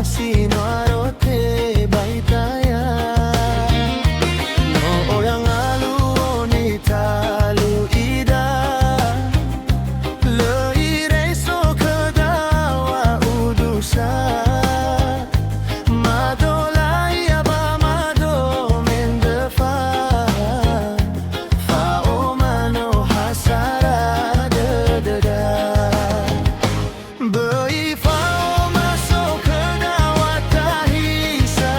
masih nuarote baitaya no oyang alu onita lu ida le ireso kedawa udusa madolai aba mado mendefa fa omano hasara dededa Beri fao masuk ke dawat tahisa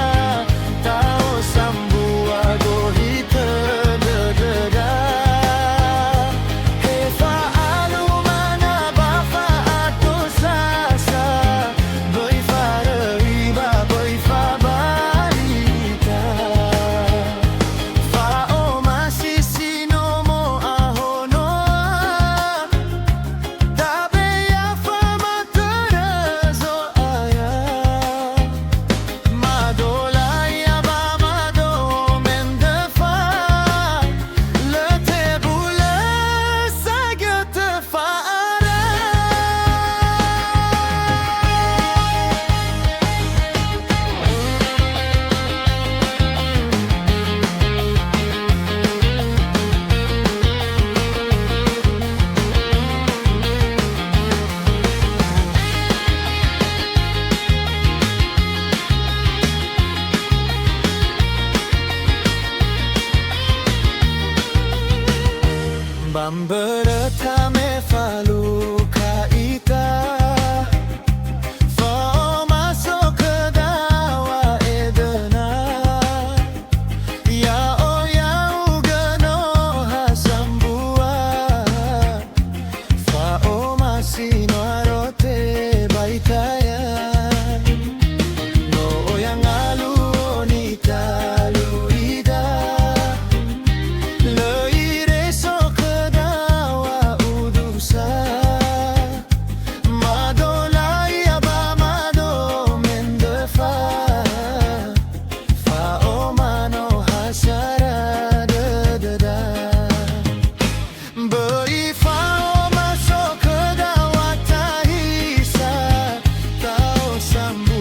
Tau sambua gohi terdededa Hefa alu mana bafa atau sasa Beri fa riba beri fa barita Fao masih sinomo ahonoa Tabe ya fama terezo aya Madolai aba mado mendefa Lete bula saga tefaara Bambereta me falu kaita Fao masuk ke dawa edena Ya o ya ugano hasambua Fao masih nuarote baitaya No oyang alu onita luida Leire so kedawa udusa Madolai aba mado mendefa Fa omano hasara dededa Beri fao masuk ke dawat tahisa Tau sambua